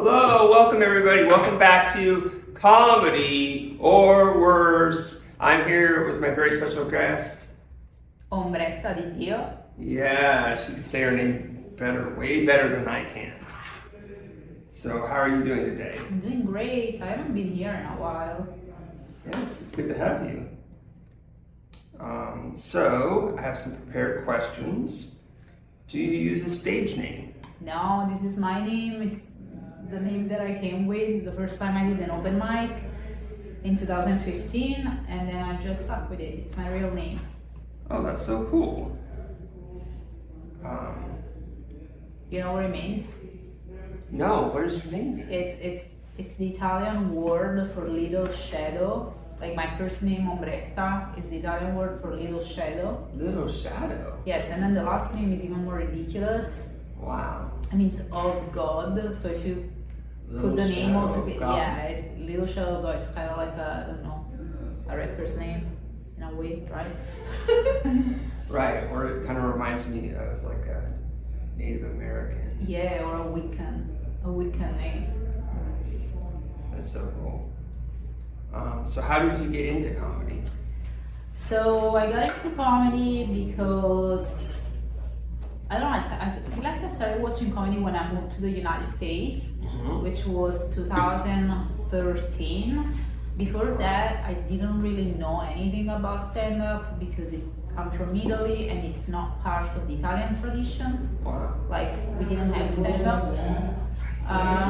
Hello, welcome everybody. Welcome back to Comedy or Worse. I'm here with my very special guest. Ombretta Di Dio. Yeah, she can say her name better, way better than I can. So, how are you doing today? I'm doing great. I haven't been here in a while. Yeah, it's good to have you. So, I have some prepared questions. Do you use a stage name? No, this is my name. It's the name that I came with the first time I did an open mic in 2015, and then I just stuck with it. It's my real name. Oh, that's so cool. You know what it means? No, what is your name? It's the Italian word for little shadow. Like my first name, Ombretta, is the Italian word for little shadow. Little Shadow? Yes, and then the last name is even more ridiculous. Wow. I mean, it's of God. So if you Little put the name Shadow also, of God. yeah, Little Shadow of God. It's kind of like a, I don't know, a rapper's name in a way, right? Right, or it kind of reminds me of like a Native American. Yeah, or a Wiccan name. Nice. That's so cool. So how did you get into comedy? So I got into comedy because I don't know. I feel like I started watching comedy when I moved to the United States, which was 2013. Before that, I didn't really know anything about stand-up because I'm from Italy and it's not part of the Italian tradition. Wow. Like we didn't have stand-up. Like I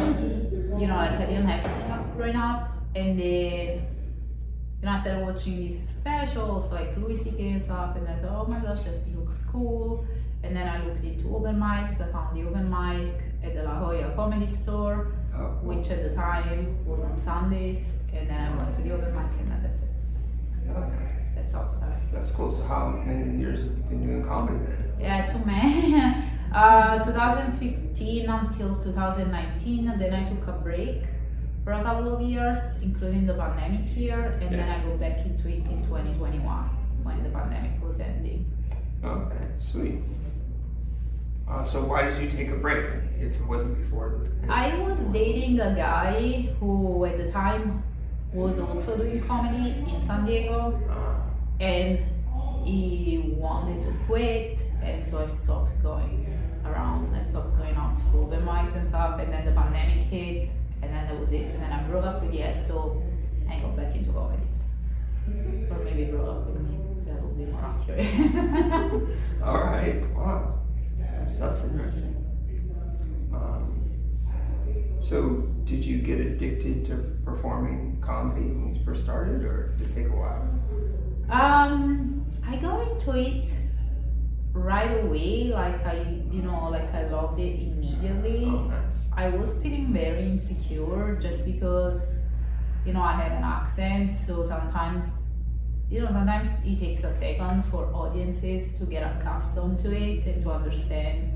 didn't have stand-up growing up, and then I started watching these specials like Louis C.K. and stuff, and I thought, oh my gosh, that looks cool. And then I looked into open mics. I found the open mic at the La Jolla Comedy Store, which at the time was on Sundays. And then I went to the open mic, and then that's it. Okay. That's how it started. That's cool. So how many years have you been doing comedy then? Yeah, too many. 2015 until 2019. Then I took a break for a couple of years, including the pandemic year, and then I go back into it in 2021 when the pandemic was ending. Okay, sweet. So why did you take a break if it wasn't before the pandemic? I was dating a guy who at the time was also doing comedy in San Diego, and he wanted to quit, and so I stopped going around. I stopped going out to open mics and stuff, and then the pandemic hit, and then that was it. And then I broke up with the so and I got back into comedy. Or maybe broke up with me. That would be more accurate. All right. Wow. That's interesting. So did you get addicted to performing comedy when you first started, or did it take a while? I got into it right away. Like I loved it immediately. Oh, nice. I was feeling very insecure just because, I have an accent. So sometimes it takes a second for audiences to get accustomed to it and to understand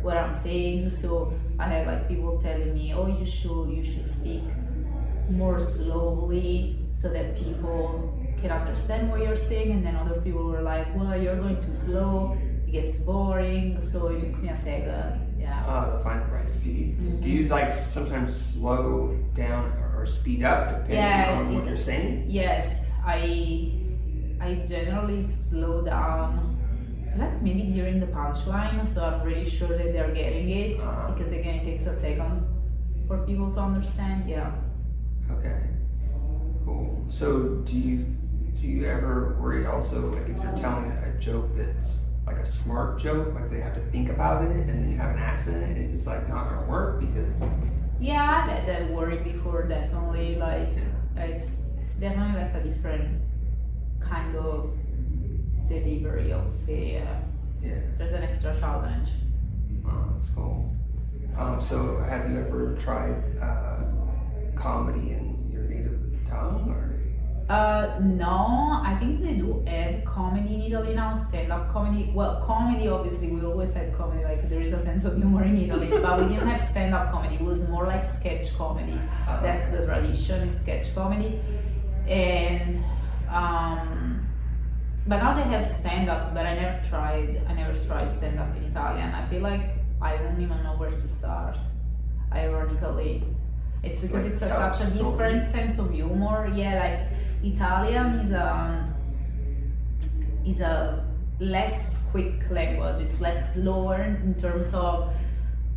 what I'm saying. So I had like people telling me, oh, you should speak more slowly so that people can understand what you're saying. And then other people were like, well, you're going too slow, it gets boring. So it took me a second. Yeah. To find the right speed. Mm-hmm. Do you like sometimes slow down or speed up depending on what you're saying? Yes, I generally slow down, like maybe during the punchline, so I'm really sure that they're getting it, because again, it takes a second for people to understand. Yeah. Okay. Cool. So do you ever worry also, like if you're telling a joke that's like a smart joke, like they have to think about it, and then you have an accident, and it's like not gonna work because. Yeah, I've had that worry before. Definitely, like it's definitely like a different kind of delivery, I would say. Yeah. There's an extra challenge. Oh, that's cool. So have you ever tried comedy in your native tongue, or? No, I think they do have comedy in Italy now, stand-up comedy. Well, comedy, obviously, we always had comedy, like there is a sense of humor in Italy, but we didn't have stand-up comedy. It was more like sketch comedy. That's the tradition, is sketch comedy. And but now they have stand-up, but I never tried stand-up in Italian. I feel like I don't even know where to start. ironically. It's because Like it's tell such a story. different sense of humor. Yeah, like Italian is a less quick language. It's like slower in terms of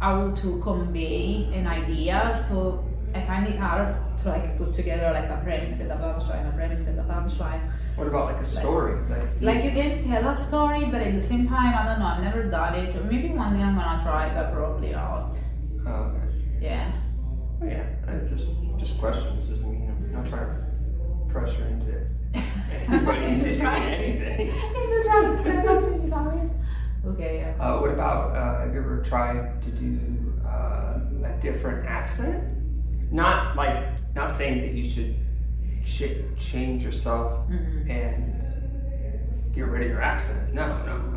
how to convey an idea. So I find it hard to like put together like a premise and a punchline, a premise and a punchline. What about like a story? Like you can tell a story, but at the same time, I don't know. I've never done it. Or maybe one day I'm gonna try, but probably not. Oh, okay. Yeah. Oh, yeah. It's just questions. Doesn't mean I'm not trying to pressure into anybody into doing anything. You just try to set up in Italian. Okay. Yeah. What about have you ever tried to do a different accent? Not saying that you should change yourself and get rid of your accent. No.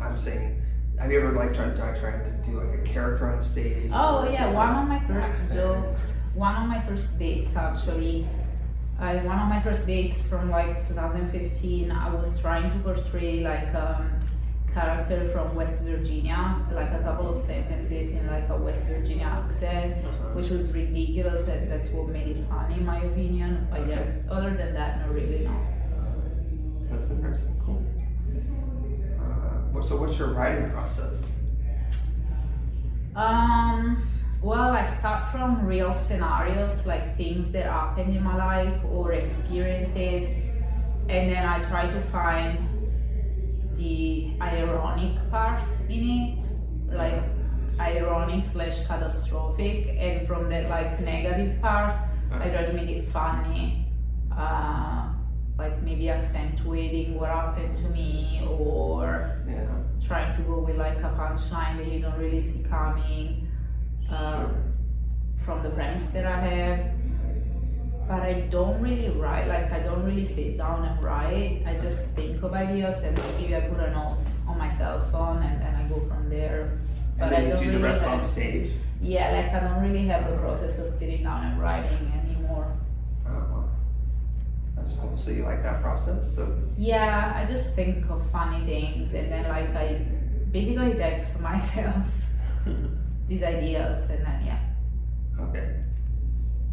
I'm saying, have you ever like tried to do like a character on stage? Oh yeah, one of my first accent? jokes, one of my first bits actually. One of my first bits from like 2015. I was trying to portray like character from West Virginia, like a couple of sentences in like a West Virginia accent, which was ridiculous, and that's what made it funny in my opinion. But yeah, other than that, not really, no. That's interesting. Cool. So what's your writing process? Well, I start from real scenarios, like things that happened in my life or experiences, and then I try to find the ironic part in it, like ironic / catastrophic, and from that like negative part, I try to make it funny, like maybe accentuating what happened to me, or trying to go with like a punchline that you don't really see coming from the premise that I have. But I don't really write, like I don't really sit down and write. I just think of ideas and maybe I put a note on my cell phone and then I go from there. But And then I don't you do the really rest have, on stage? Yeah, like I don't really have the process of sitting down and writing anymore. Oh, wow. That's cool. So you like that process? So Yeah, I just think of funny things and then like I basically text myself these ideas and then yeah. Okay.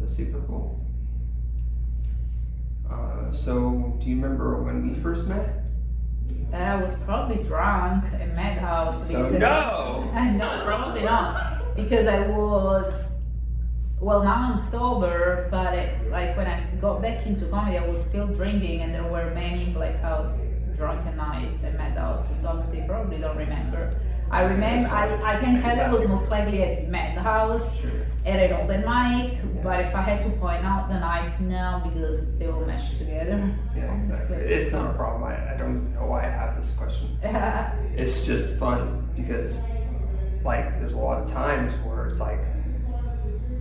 That's super cool. So do you remember when we first met? I was probably drunk at Madhouse. So because no! No, probably not. Because I was, well, now I'm sober, but like when I got back into comedy, I was still drinking and there were many blackout drunken nights at Madhouse. So obviously probably don't remember. I remember, I can tell it was most likely at Madhouse, at an open mic, but if I had to point out the nights now, because they all meshed together. Yeah, exactly. It's not a problem. I don't even know why I have this question. It's just fun because, like, there's a lot of times where it's like,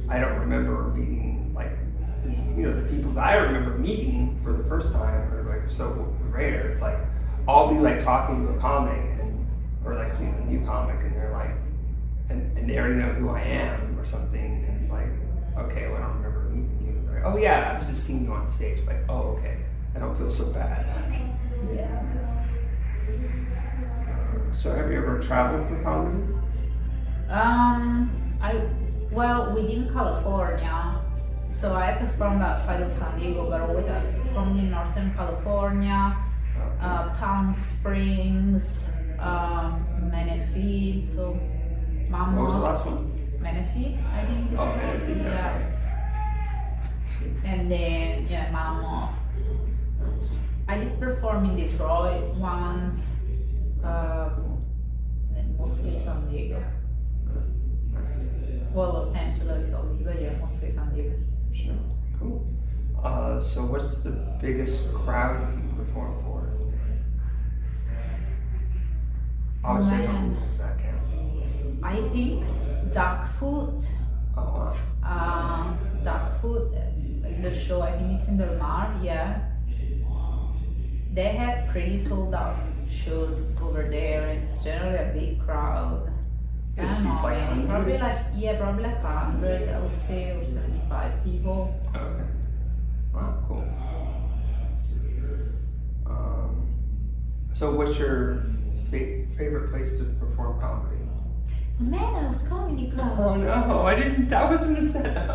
I don't remember meeting, like, the people that I remember meeting for the first time are like so rare. It's like, I'll be like talking to a comic or like a new comic and they're like, and they already know who I am or something, and it's like, okay, well, I don't remember meeting you. They're like, oh yeah, I was just seeing you on stage. Like, oh, okay, I don't feel so bad. Yeah. So have you ever traveled for comedy? Well, within California, so I performed outside of San Diego, but always from in Northern California, Palm Springs, Menifee, so Mammoth. What was the last one? Menifee, I think. Oh, Menifee, yeah. And then, yeah, Mammoth. I did perform in Detroit once, then mostly San Diego. Well, Los Angeles, obviously, but yeah, mostly San Diego. Sure, cool. So what's the biggest crowd you perform for? Obviously, does that count? I think Duckfoot. Oh, wow. Duckfoot, the show, I think it's in Del Mar, yeah. They have pretty sold out shows over there, and it's generally a big crowd. I don't know, like man, probably hundreds? probably like 100, I would say, or 75 people. Okay. Wow, cool. So what's your favorite place to perform comedy? Madhouse Comedy Club. Oh no, I didn't. That wasn't a setup.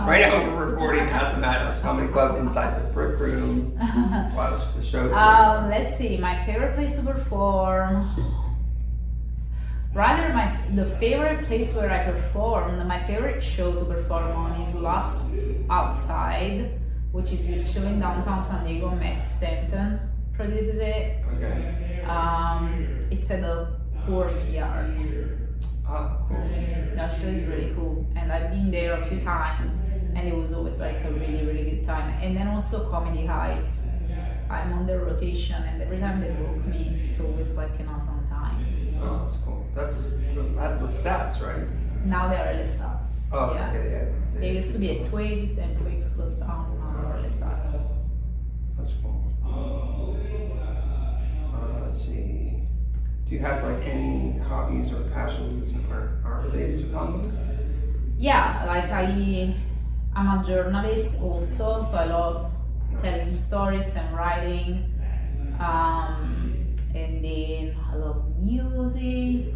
Right now we're recording at the Madhouse Comedy Club inside the brick room. While the show. Let's see. My favorite place to perform. Rather, the favorite place where I performed, my favorite show to perform on is Laugh Outside, which is this show in downtown San Diego. Max Stanton produces it. Okay. It's at the Courtyard. Oh, cool. That show is really cool, and I've been there a few times, and it was always like a really, really good time. And then also Comedy Heights. I'm on the rotation, and every time they book me, it's always like an awesome time. Oh, that's cool. That's the stats, right? Now they are Lestats. Oh, Yeah. okay, yeah. They used to be at Twigs, then Twigs closed down, now they're Lestats. That's cool. Let's see. Do you have like any hobbies or passions that aren't related to comedy? Yeah, like I'm a journalist also, so I love telling stories and writing. And then I love music.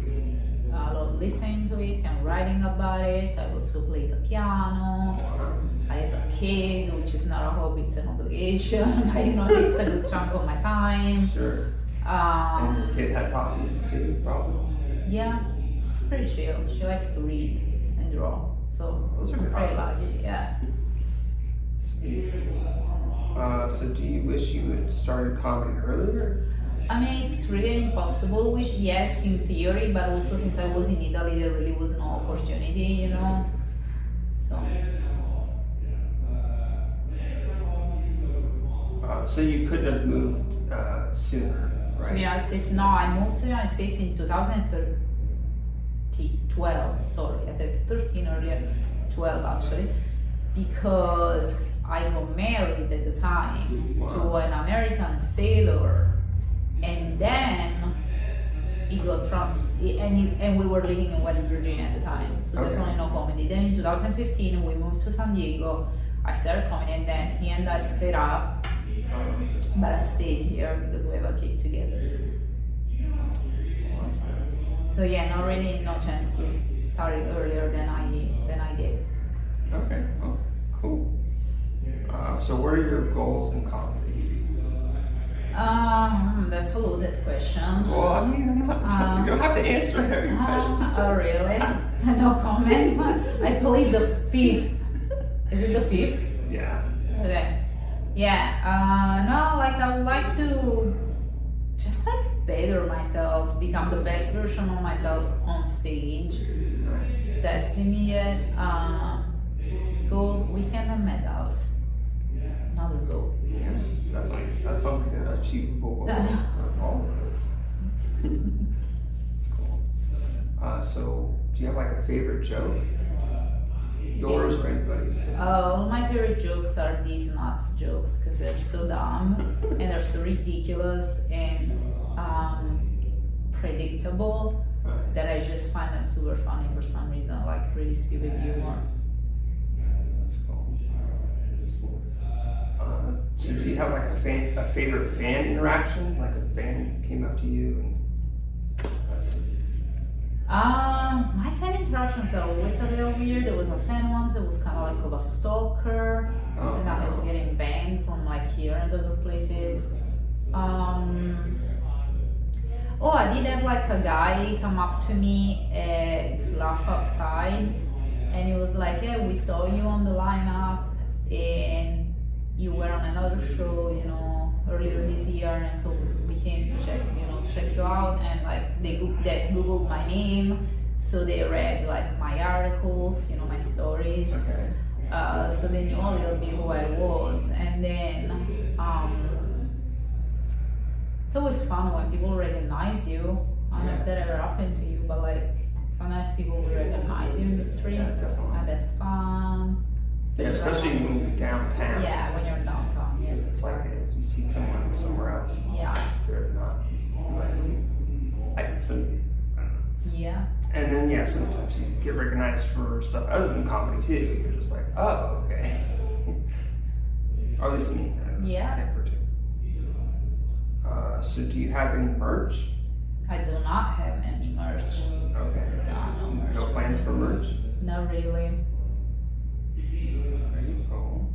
I love listening to it and writing about it. I also play the piano. I have a kid, which is not a hobby, it's an obligation. But it takes a good chunk of my time. Sure. And your kid has hobbies too, probably. Yeah, she's pretty chill. She likes to read and draw. So Those are good very hobbies. lucky, yeah. Sweet. So do you wish you had started comedy earlier? I mean, it's really an impossible wish, yes, in theory, but also since I was in Italy, there really was no opportunity, So, So you couldn't have moved sooner, to the right? United States, no, I moved to the United States in 2012, sorry, I said 13 earlier, 12 actually, because I got married at the time to an American sailor, and then it got and we were living in West Virginia at the time, so Okay. definitely no comedy. Then in 2015 we moved to San Diego, I started comedy, and then he and I split up, but I stayed here because we have a kid together. So yeah, not really, no chance to start it earlier than I did. Okay, oh, cool. So what are your goals in comedy? That's a loaded question. Well, I mean, I'm not, you don't have to answer every question. Oh really? No comment. I played the fifth. Is it the fifth? Yeah. Okay. Yeah. No, like I would like to just like better myself, become the best version of myself on stage. Nice. That's the immediate goal. Weekend at Madhouse. Another goal. Yeah, definitely. That's something that's achievable goal. All of those. That's cool. So, do you have like a favorite joke? Yours or anybody's? All my favorite jokes are these nuts jokes because they're so dumb and they're so ridiculous and predictable that I just find them super funny for some reason, like really stupid humor. That's cool. So do you have like a favorite fan interaction? Like a fan came up to you and that's it. My fan interactions are always a little weird. There was a fan once that was kind of like of a stalker, and I had to get him banned from like here and other places. Oh, I did have like a guy come up to me at Laugh Outside, and he was like, "Yeah, we saw you on the lineup, and you were on another show, earlier this year, and so we came to check you out." And like they googled my name, so they read like my articles, my stories. Okay. So they knew a little bit who I was, and then it's always fun when people recognize you. I don't know if that ever happened to you, but like sometimes people will recognize you in the street, Yeah, definitely. and that's fun. Yeah, especially when you're downtown. Yeah, when you're downtown, yes, It's like exactly. if you see someone somewhere else, Yeah, they're not likely. yeah, And then sometimes you get recognized for stuff other than comedy too. You're just like, oh, okay. Or at least me. I Yeah. can't for too. So do you have any merch? I do not have any merch. Okay. No merch. No plans for merch? Not really. There you go.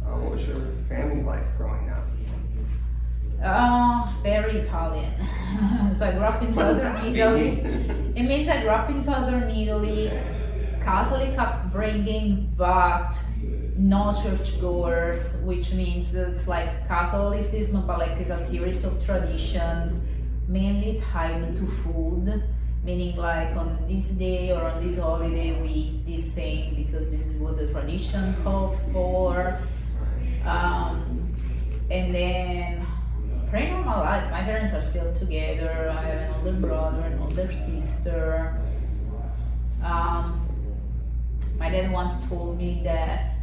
What was your family life growing up? Very Italian. So I grew up in What does southern that Italy. mean? It means I grew up in southern Italy, Catholic upbringing, but no churchgoers, which means that it's like Catholicism, but like it's a series of traditions, mainly tied to food. Meaning like on this day or on this holiday we eat this thing because this is what the tradition calls for. And then pretty normal life. My parents are still together. I have an older brother, an older sister. My dad once told me that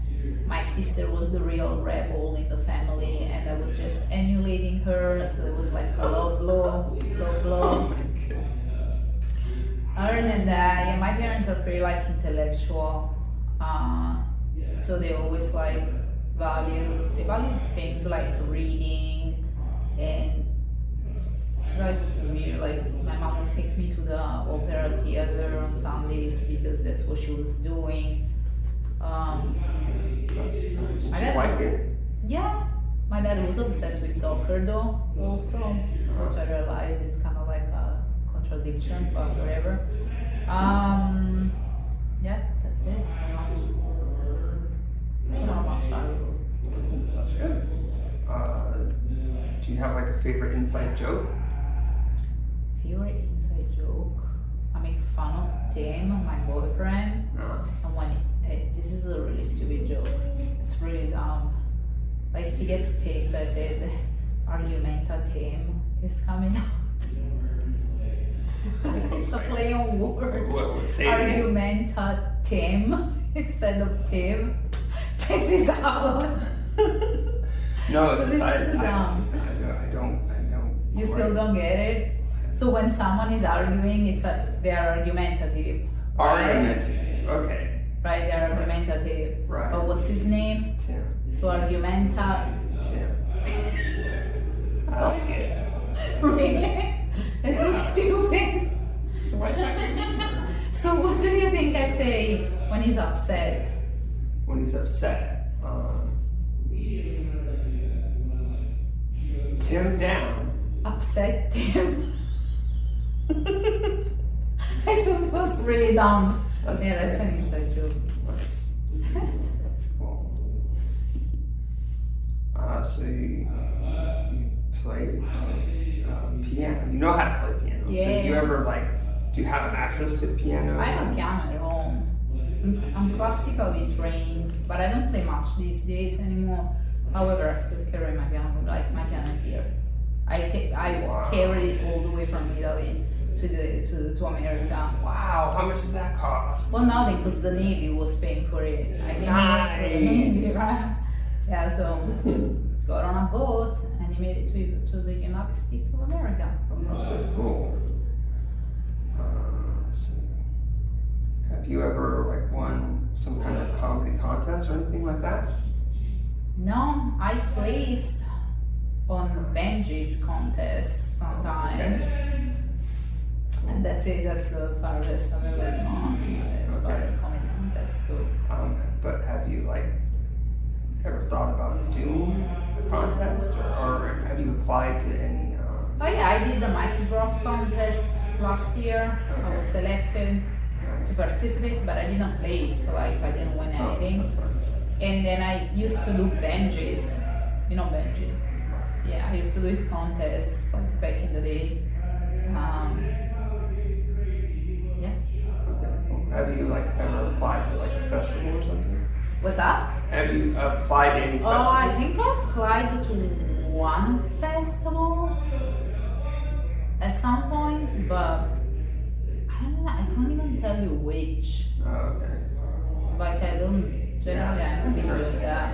my sister was the real rebel in the family and I was just emulating her. So it was like love blow. Oh my goodness. Other than that, yeah, my parents are pretty like intellectual, so they always like value things like reading and it's like weird. Like my mom would take me to the opera theater on Sundays because that's what she was doing. Did My you dad, like it? yeah, my dad was obsessed with soccer though, also, which I realize is kind of like a contradiction, but whatever. Yeah, that's it. Not much childhood. That's good. Do you have like a favorite inside joke? Favorite inside joke? I make fun of Tim, my boyfriend, and when this is a really stupid joke. It's really dumb. Like if he gets pissed, I said, "Argumenta Tim is coming out." It's a play on words. What, say it again? Argumenta Tim instead of Tim. Check this out. No, it's Because it's too dumb. I don't. You still don't get it? So when someone is arguing, they are argumentative. Right? Argumentative. Okay. Right, they're argumentative. Right. But what's his name? Tim. So argumenta. Tim. I like it. Really? It's so stupid. So what do you think I say when he's upset? When he's upset. Tim down. Upset Tim. I thought it was really dumb. That's an inside joke. That's cool. So you play piano. You know how to play piano. Yeah. So do you ever do you have access to the piano? I have a piano at home. I'm classically trained, but I don't play much these days anymore. However, I still carry my piano. Like my piano is here. I carry it all the way from Italy to America. Wow, how much does that cost? Well, nothing, because the Navy was paying for it. I think Nice. it was for the Navy, right? Yeah, so got on a boat and he made it to the United States of America. That's so cool. So have you ever won some kind of comedy contest or anything like that? No, I placed on Benji's contest sometimes. And that's it, that's the farthest I've ever gone as far as comedy contests go. But have you ever thought about doing a contest or have you applied to any? Oh yeah, I did the mic drop contest last year. I was selected to participate, but I didn't place, I didn't win anything. And then I used to do Benji's, you know Benji? Yeah, I used to do his contest back in the day. Yeah. Have you ever applied to a festival or something? What's that? Have you applied to any festival? Oh, I think I applied to one festival at some point, but I don't know, I can't even tell you which. Oh, okay. I don't generally, I haven't been doing that.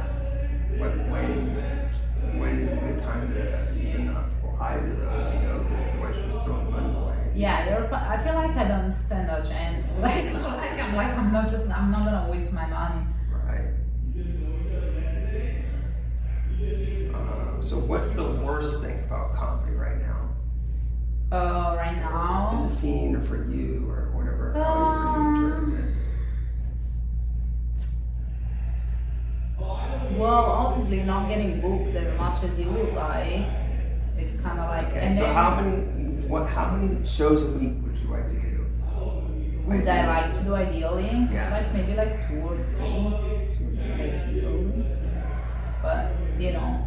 When is a good time to even apply to those, because otherwise you're just throwing money away. Yeah, I feel like I don't stand a chance. I'm not gonna waste my money. Right. So what's the worst thing about comedy right now? Right in now, the scene, or for you, or whatever? How you interpret it? well, obviously not getting booked as much as you would like is kind of like. Okay, And so then, how many shows a week would you like to do? would I like to do ideally? Yeah. Like maybe like 2 or 3, ideally. But you know,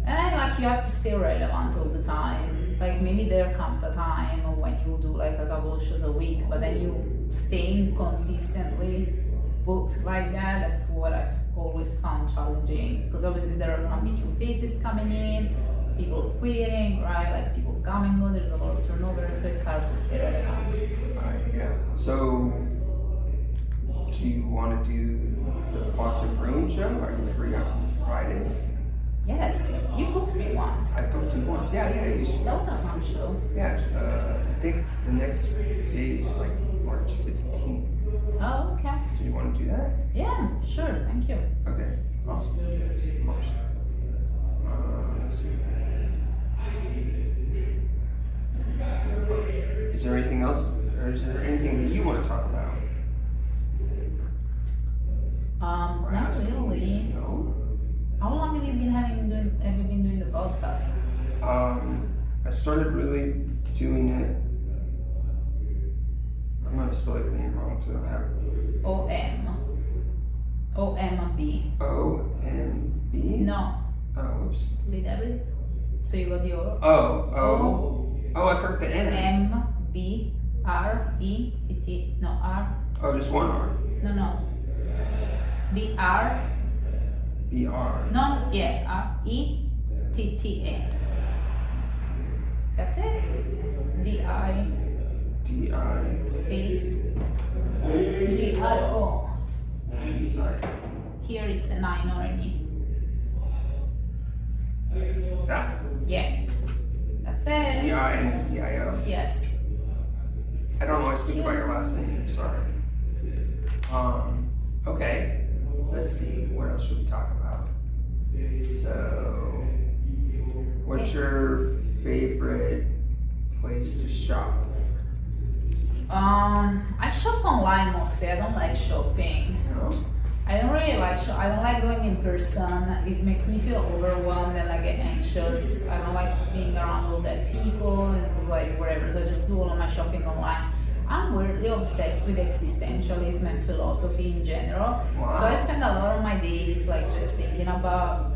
and then like you have to stay relevant all the time. Like maybe there comes a time when you do like a couple of shows a week, but then you staying consistently booked like that. That's what I've always found challenging, because obviously there are gonna be new faces coming in, people quitting, right? Like people come and go. There's a lot of turnover, so it's hard to stay relevant. Alright, yeah. So, do you want to do the Fox and Bruin show? Are you free on Fridays? Yes, you booked me once. I booked you once. Yeah, you should. That was a fun show. Yeah, I think the next day is like March 15th. Oh, okay. Do you want to do that? Yeah, sure. Thank you. Okay, awesome. March. Let's see. Is there anything else, or is there anything that you want to talk about? Not really. No. How long have you been doing the podcast? I started really doing it. I'm gonna spell your name wrong because I don't have it. OMB. O-N-B? No, Oh, whoops. lead everything. So you got your Oh, I forgot the N. MBRETT. No, R. Oh, just one R. No. BR. B-R. No, yeah, RETTA. That's it. DI D-I. space DRO. D-I. Here it's a 9 or an E. That? Yeah. That's it. D-I and D-I-O. Yes. I don't always think about your last name, sorry. Okay. Let's see, what else should we talk about? So, what's your favorite place to shop? I shop online mostly. I don't like shopping. No? I don't really like I don't like going in person. It makes me feel overwhelmed and I get anxious. I don't like being around all that people and like whatever. So I just do all of my shopping online. I'm weirdly obsessed with existentialism and philosophy in general. Wow. So I spend a lot of my days like just thinking about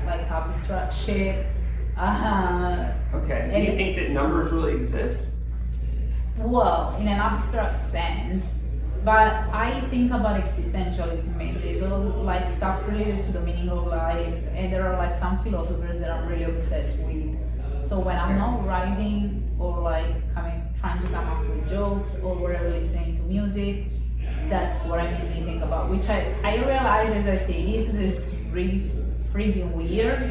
like abstract shit. Okay. Do you think that numbers really exist? Well, in an abstract sense, but I think about existentialism mainly, so like stuff related to the meaning of life, and there are like some philosophers that I'm really obsessed with. So when I'm not writing or like trying to come up with jokes or whatever, listening to music, that's what I mainly think about. Which I realize, as I say, this is really freaking weird,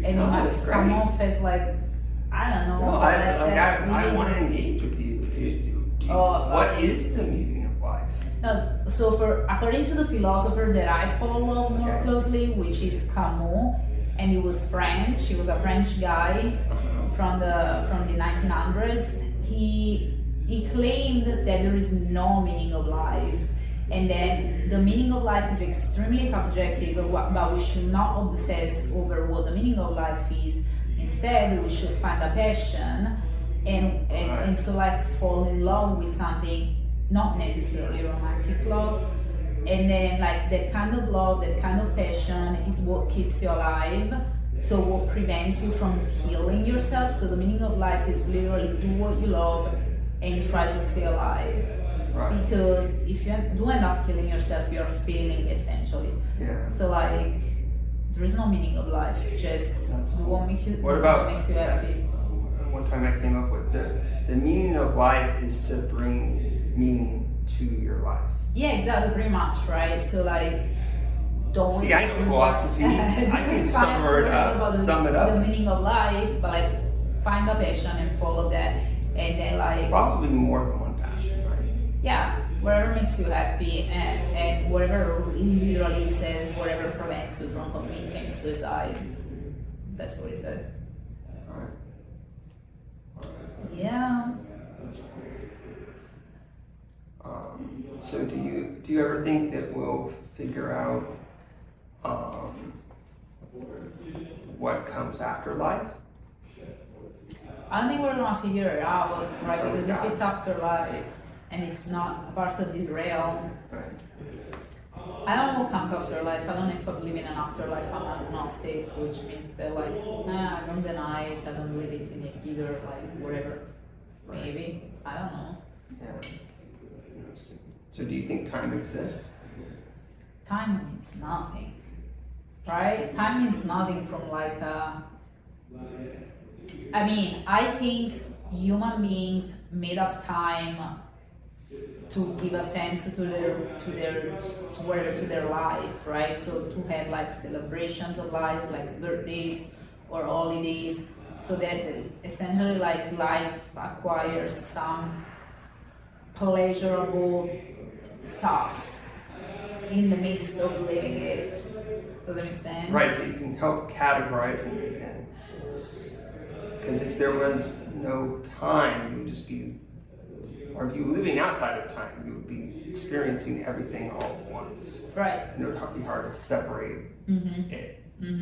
and it might come off as like, I don't know. No, I want to engage with you. What is the meaning of life? So according to the philosopher that I follow more closely, which is Camus, and he was French. He was a French guy from the 1900s. He claimed that there is no meaning of life, and then the meaning of life is extremely subjective, but we should not obsess over what the meaning of life is. Instead, we should find a passion and so like fall in love with something, not necessarily romantic love, and then like that kind of love, that kind of passion is what keeps you alive. So what prevents you from killing yourself. So the meaning of life is literally do what you love and try to stay alive. Right. Because if you do end up killing yourself, you're failing essentially. Yeah. So like there is no meaning of life. Just do what makes you happy. One time I came up with the meaning of life is to bring meaning to your life. Yeah, exactly, pretty much, right? So like don't see, I know philosophy. I can sum it up. The meaning of life, but like find a passion and follow that, and then like probably more than one passion, right? Yeah, whatever makes you happy, and whatever literally says whatever prevents you from committing suicide. That's what he says. Alright. Yeah. So do you ever think that we'll figure out what comes after life? I don't think we're gonna figure it out, right? Until we Because if die. it's afterlife and it's not a part of this realm, Right. I don't know what comes after life. I don't know if I believe in an afterlife. I'm agnostic, which means that like, I don't deny it. I don't believe it in it either. Like whatever, maybe. I don't know. Yeah. Interesting. So do you think time exists? Time means nothing, right? Time means nothing from like I mean, I think human beings made up time to give a sense to their life, right? So to have like celebrations of life, like birthdays or holidays, so that essentially like life acquires some pleasurable stuff in the midst of living it. Does that make sense? Right. So you can help categorize and because if there was no time, you would just be, or if you were living outside of time, you would be experiencing everything all at once. Right. And it would be hard to separate it. Yeah.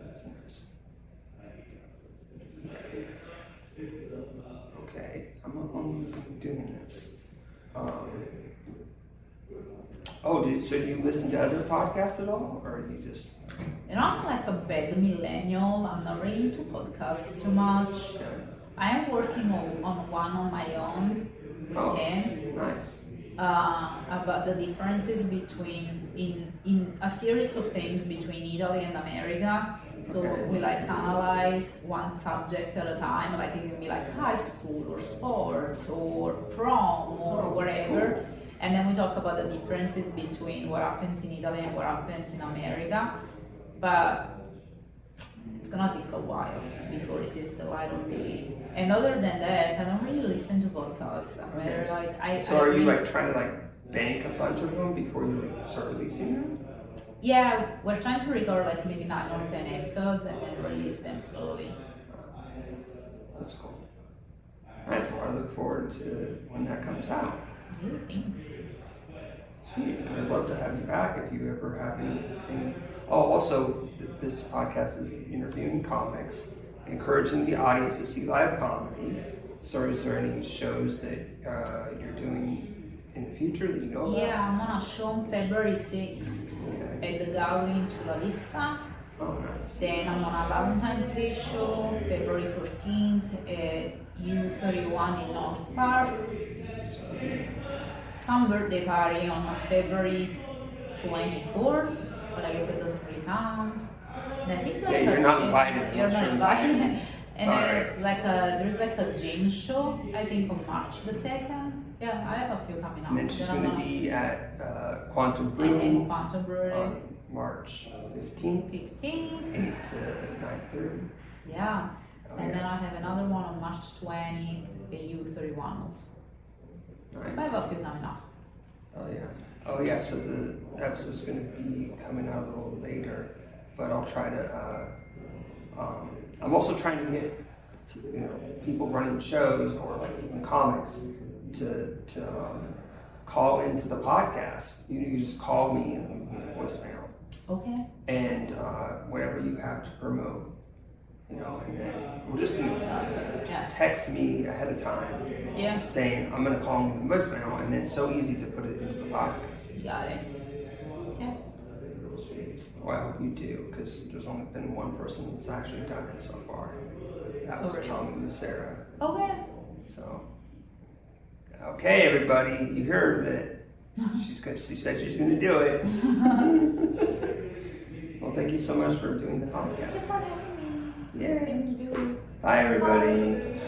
That's interesting. Okay, I'm doing this. So do you listen to other podcasts at all, or do you just? You know, I'm like a bad millennial. I'm not really into podcasts too much. I am working on one on my own with him. Nice. About the differences between in a series of things between Italy and America. So we like analyze one subject at a time. Like it can be like high school or sports or prom or whatever. And then we talk about the differences between what happens in Italy and what happens in America. But it's gonna take a while before it sees the light of day. And other than that, I don't really listen to podcasts. I'm rather like So are you like trying to like bank a bunch of them before you start releasing them? Yeah, we're trying to record like maybe 9 or 10 episodes and then release them slowly. That's cool. Nice. Well, I look forward to when that comes out. Thanks. Sweet. I'd love to have you back if you ever have anything. Oh, also, this podcast is interviewing comics, encouraging the audience to see live comedy. So, is there any shows that you're doing in the future that you know about? Yeah, I'm on a show on February 6th at the Gallery in Chula Vista. Oh, nice. Then I'm on a Valentine's Day show, February 14th at U31 in North Park. Some birthday party on February 24th, but I guess it doesn't really count. And I think like you're not invited. You're not invited. And Sorry. then there's like a gym show, I think on March the 2nd. Yeah, I have a few coming up. And then she's Then I'm going to be at Quantum Brewing Quantum Brewery. on March 15th, 15th. 8 to 9:30. Yeah. Oh, And yeah. then I have another one on March 20th at U31 also. Nice. So I have a few coming up. Oh yeah. So the episode's going to be coming out a little later, but I'll try to. I'm also trying to get people running shows or like even comics to call into the podcast. You just call me and leave me a voicemail. Okay. And whatever you have to promote, and then we'll just text me ahead of time. Yeah. Saying I'm gonna call them the voicemail, and then it's so easy to put it into the podcast. Got it. Yeah. Well, I hope you do, because there's only been one person that's actually done it so far. That was really? Tom Lucera. Okay. So, okay, everybody, you heard that she said she's gonna do it. Well, thank you so much for doing the Thank you podcast. for having me. Yeah. Thank you. Bye, everybody.